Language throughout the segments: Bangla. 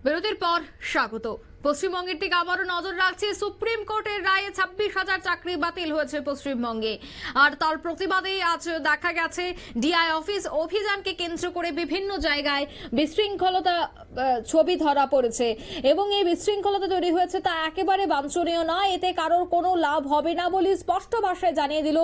বিরতির পর স্বাগত। পশ্চিমবঙ্গের দিকে আবারও নজর রাখছে সুপ্রিম কোর্টের রায়ে 26,000 চাকরি বাতিল হয়েছে পশ্চিমবঙ্গে। আর তার প্রতিবাদে আজ দেখা গেছে ডিআই অফিস অভিযানকে কেন্দ্র করে বিভিন্ন জায়গায় বিশৃঙ্খলতা ছবি ধরা পড়েছে এবং এই বিশৃঙ্খলতা তৈরি হয়েছে তা একেবারে বাঞ্ছনীয় নয়। এতে কারোর কোনো লাভ হবে না বলে স্পষ্ট ভাষায় জানিয়ে দিল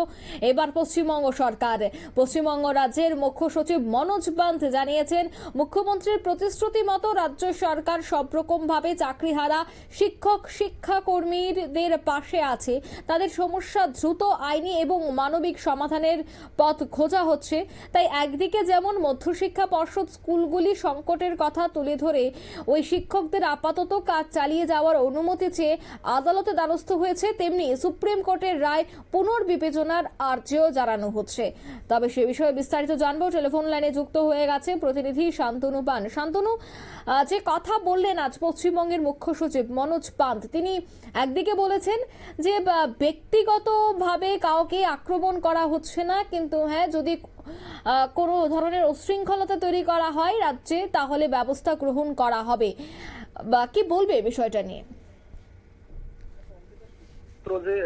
এবার পশ্চিমবঙ্গ সরকার। পশ্চিমবঙ্গ রাজ্যের মুখ্য সচিব মনোজ পান্থ জানিয়েছেন, মুখ্যমন্ত্রীর প্রতিশ্রুতি মতো রাজ্য সরকার সব রকম ভাবে চাকরিহারা শিক্ষক শিক্ষাকর্মীদের পাশে আছে। তাদের সমস্যা দ্রুত আইনি এবং মানবিক সমাধানের পথ খোঁজা হচ্ছে। তাই একদিকে যেমন মধ্যশিক্ষা পর্ষদ স্কুলগুলি সংকটের কথা তুলে ধরে ওই শিক্ষকদের আপাতত কাজ চালিয়ে যাওয়ার অনুমতি চেয়ে আদালতে দ্বারস্থ হয়েছে, তেমনি সুপ্রিম কোর্টের রায় পুনর্বিবেচনার আর্জিও জানানো হচ্ছে। তবে সে বিষয়ে বিস্তারিত জানবো, টেলিফোন লাইনে যুক্ত হয়ে গেছে প্রতিনিধি শান্তনু পান। শান্তনু, যে কথা বললেন আজ পশ্চিমবঙ্গের মুখ্য সচিব মনোজ পান্থ, তিনি একদিকে বলেছেন যে ব্যক্তিগতভাবে কাউকে আক্রমণ করা হচ্ছে না, কিন্তু হ্যাঁ, যদি কোনো ধরনের উচ্ছৃঙ্খলতা তৈরি করা হয় রাজ্যে তাহলে ব্যবস্থা গ্রহণ করা হবে। বা কি বলবে বিষয়টা নিয়ে? যে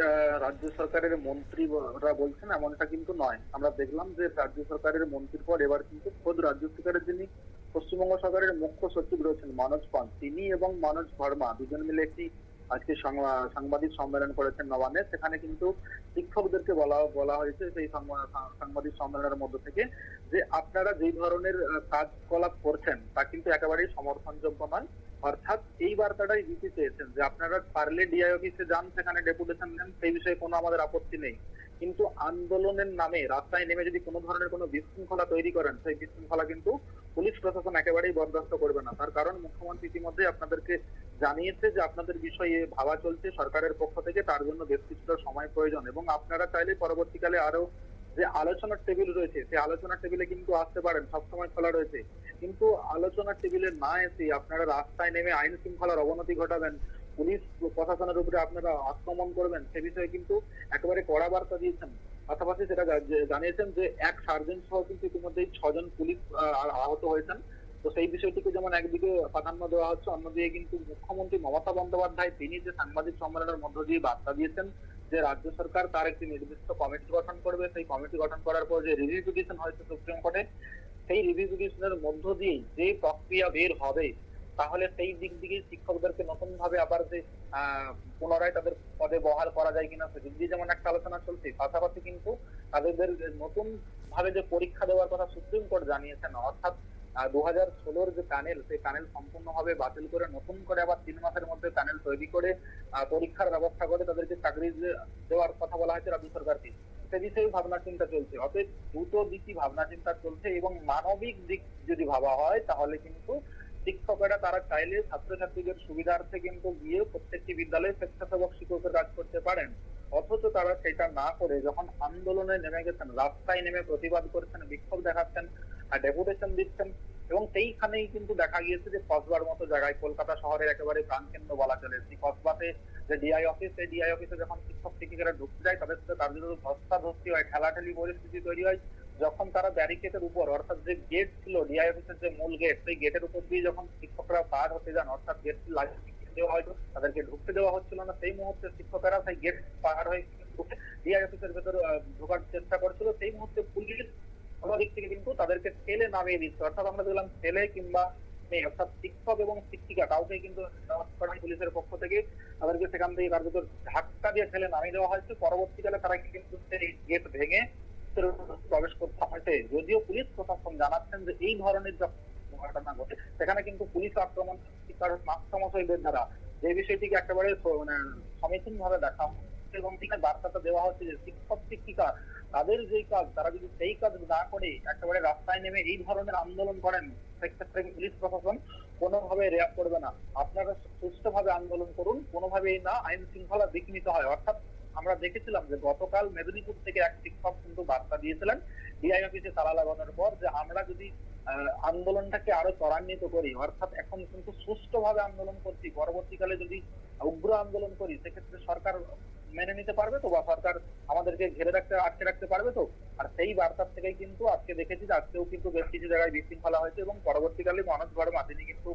রাজ্য সরকারের মন্ত্রীরা বলছেন এমনটা কিন্তু নয়। আমরা দেখলাম যে রাজ্য সরকারের মন্ত্রীর পর এবার কিন্তু খোদ রাজ্য সরকারের যিনি পশ্চিমবঙ্গ সরকারের মুখ্য সচিব রয়েছেন মনোজ পান্থ, তিনি এবং মনোজ ভার্মা দুজন মিলে একটি আজকে সাংবাদিক সম্মেলন করেছেন নবান্নে। সেখানে কিন্তু শিক্ষকদেরকে বলা হয়েছে সেই সাংবাদিক সম্মেলনের মধ্য থেকে যে আপনারা যেই ধরনের কাজকলাপ করছেন তা কিন্তু একেবারেই সমর্থনযোগ্য নয়। অর্থাৎ এই বার্তাটাই দিতে চেয়েছেন যে আপনারা পারলে ডিআই অফিসে যান, সেখানে ডেপুটেশন নেন, সেই বিষয়ে কোনো আমাদের আপত্তি নেই, কিন্তু আন্দোলনের নামে রাস্তায় নেমে যদি কোনো ধরনের কোনো বিশৃঙ্খলা তৈরি করেন, সেই বিশৃঙ্খলা কিন্তু পুলিশ প্রশাসন একেবারেই বরদাস্ত করবে না। তার কারণ মুখ্যমন্ত্রী ইতিমধ্যে আপনাদেরকে জানিয়েছে যে আপনাদের বিষয়ে ভাবা চলছে সরকারের পক্ষ থেকে, তার জন্য বেশ কিছুটা সময় প্রয়োজন এবং আপনারা চাইলে পরবর্তীকালে আরো যে আলোচনার টেবিল রয়েছে সেই আলোচনার টেবিলে কিন্তু আসতে পারেন, সবসময় খোলা রয়েছে। কিন্তু আলোচনার টেবিলে না এসে আপনারা রাস্তায় নেমে আইন শৃঙ্খলার অবনতি ঘটাবেন, পুলিশ প্রশাসনের উপরে আপনারা আক্রমণ করবেন, সে বিষয়ে কিন্তু একেবারে কড়া বার্তা দিয়েছেন। পাশাপাশি সেটা জানিয়েছেন যে এক সার্জেন্ট সহ কিন্তু ইতিমধ্যেই 6 জন পুলিশ আহত হয়েছেন। তো সেই বিষয়টিকে যেমন একদিকে প্রাধান্য দেওয়া হচ্ছে, অন্যদিকে কিন্তু মুখ্যমন্ত্রী মমতা বন্দ্যোপাধ্যায় তিনি যে সাংবাদিক সম্মেলনের মধ্য দিয়ে বার্তা দিয়েছেন যে রাজ্য সরকার তার একটি নির্দিষ্ট কমিটি গঠন করবে, সেই কমিটি গঠন করার পর যে রিভিউ পিটিশন হয়েছে সুপ্রিম কোর্টে, সেই রিভিউ পিটিশনের মধ্য দিয়েই যে প্রক্রিয়া বের হবে, তাহলে সেই দিক থেকে শিক্ষকদেরকে নতুন ভাবে আবার যে পুনরায় তাদের পদে বহাল করা যায় কিনা সেদিক দিয়ে যেমন একটা আলোচনা চলছে, পাশাপাশি কিন্তু তাদের নতুন ভাবে যে পরীক্ষা দেওয়ার কথা সুপ্রিম কোর্ট জানিয়েছেন। অর্থাৎ 2016 যে প্যানেল, সেই প্যানেল সম্পূর্ণভাবে বাতিল করে নতুন করে আবার 3 মাসের মধ্যে প্যানেল তৈরি করে পরীক্ষার ব্যবস্থা করে তাদেরকে চাকরি দেওয়ার কথা বলা হয়েছে রাজ্য সরকারকে। সে বিষয়ে ভাবনা চিন্তা চলছে। অতএব দুটো দিকই ভাবনা চিন্তা চলছে এবং মানবিক দিক যদি ভাবা হয় তাহলে কিন্তু শিক্ষকেরা তারা চাইলে ছাত্রছাত্রীদের সুবিধার্থে কিন্তু গিয়ে প্রত্যেকটি বিদ্যালয়ে স্বেচ্ছাসেবক শিক্ষকের কাজ করতে পারেন। অথচ তারা সেটা না করে যখন আন্দোলনে নেমে গেছেন, রাস্তায় নেমে প্রতিবাদ করছেন, বিক্ষোভ দেখাচ্ছেন, ডেপুটেশন দিচ্ছেন, এবং সেইখানেই কিন্তু দেখা গিয়েছে যে কসবার মতো জায়গায়, কলকাতা শহরের একেবারে প্রাণকেন্দ্র বলা চলে, সেই কসবাতে যে ডিআই অফিস, সেই ডিআই অফিসে যখন শিক্ষক শিক্ষিকারা ঢুকতে যায় তাদের সাথে তার যদি ধস্তাধস্তি হয়, ঠেলাঠেলি পরিস্থিতি তৈরি হয়, যখন তারা ব্যারিকেডের উপর, অর্থাৎ যে গেট ছিল ডিআই অফিসের যে মূল গেট, সেই গেটের উপর দিয়ে যখন শিক্ষকরা পার হতে যান, অর্থাৎ গেট লাগিয়ে দেওয়া হয়তো তাদেরকে ঢুকতে দেওয়া হচ্ছিল না, সেই মুহূর্তে শিক্ষকেরা সেই গেট পার হয়ে ডিআই অফিসের ভেতর ঢোকার চেষ্টা করছিল, সেই মুহূর্তে পুলিশ দিক থেকে কিন্তু তাদেরকে ঠেলে নামিয়ে দিচ্ছে। অর্থাৎ আমরা দেখলাম ছেলে কিংবা মেয়ে, অর্থাৎ শিক্ষক এবং শিক্ষিকা কাউকে কিন্তু পুলিশের পক্ষ থেকে তাদেরকে সেখান থেকে কার্যত ধাক্কা দিয়ে ঠেলে নামিয়ে দেওয়া হয়েছে। পরবর্তীকালে তারা কিন্তু সেই গেট ভেঙে প্রবেশ করতে হয়েছে। যদিও পুলিশ প্রশাসন জানাচ্ছেন যে এই ধরনের ঘটনা ঘটে সেখানে কিন্তু পুলিশ আক্রমণ মাস্টারমশাইদের দ্বারা, যে বিষয়টিকে একেবারে মানে সমীচীন ভাবে দেখা হচ্ছে এবং সেখানে বার্তাটা দেওয়া হচ্ছে যে শিক্ষক শিক্ষিকা তাদের যেই কাজ তারা যদি সেই কাজ না করে একেবারে রাস্তায় নেমে এই ধরনের আন্দোলন করেন, সেক্ষেত্রে পুলিশ প্রশাসন কোনোভাবে রেয়াক্ট করবে না। আপনারা সুষ্ঠুভাবে আন্দোলন করুন, কোনোভাবেই না আইন শৃঙ্খলা দিক নিতে হয়। অর্থাৎ আমরা দেখেছিলাম যে গতকাল মেদিনীপুর থেকে এক শিক্ষক কিন্তু বার্তা দিয়েছিলেন ডিআই অফিসে তালা লাগানোর পর যে আমরা যদি আন্দোলনটাকে আরো ত্বরান্বিত করি, অর্থাৎ এখন কিন্তু সুষ্ঠুভাবে আন্দোলন করছি, পরবর্তীকালে যদি উগ্র আন্দোলন করি সেক্ষেত্রে সরকার মেনে নিতে পারবে তো, বা সরকার আমাদেরকে ঘিরে আটকে রাখতে পারবে তো। আর সেই বার্তার থেকেই কিন্তু আজকে দেখেছি যে আজকেও কিন্তু বেশ কিছু জায়গায় বিশৃঙ্খলা হয়েছে এবং পরবর্তীকালে মনোজ ভার্মা তিনি কিন্তু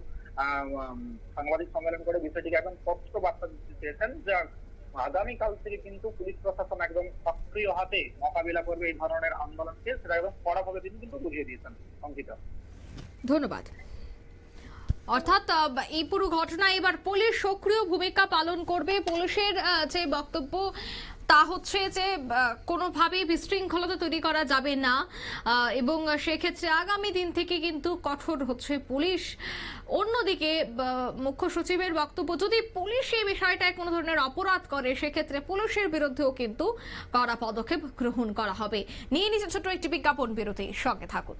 সাংবাদিক সম্মেলন করে বিষয়টিকে একদম স্পষ্ট বার্তা দিতে চেয়েছেন যে আগামীকাল থেকে কিন্তু পুলিশ প্রশাসন একদম সক্রিয় হাতে মোকাবিলা করবে এই ধরনের আন্দোলনকে, সেটা একদম কড়াভাবে তিনি কিন্তু বুঝিয়ে দিয়েছেন। অঙ্কিতা, ধন্যবাদ। অর্থাৎ এই পুরো ঘটনায় এবার পুলিশ সক্রিয় ভূমিকা পালন করবে। পুলিশের যে বক্তব্য তা হচ্ছে যে কোনোভাবেই বিশৃঙ্খলতা তৈরি করা যাবে না, এবং সেক্ষেত্রে আগামী দিন থেকে কিন্তু কঠোর হচ্ছে পুলিশ। অন্যদিকে মুখ্য সচিবের বক্তব্য, যদি পুলিশ এই বিষয়টায় কোনো ধরনের অপরাধ করে সেক্ষেত্রে পুলিশের বিরুদ্ধেও কিন্তু কড়া পদক্ষেপ গ্রহণ করা হবে। নিয়ে নিচে ছোট্ট একটি বিজ্ঞাপন বিরতি, সঙ্গে থাকুন।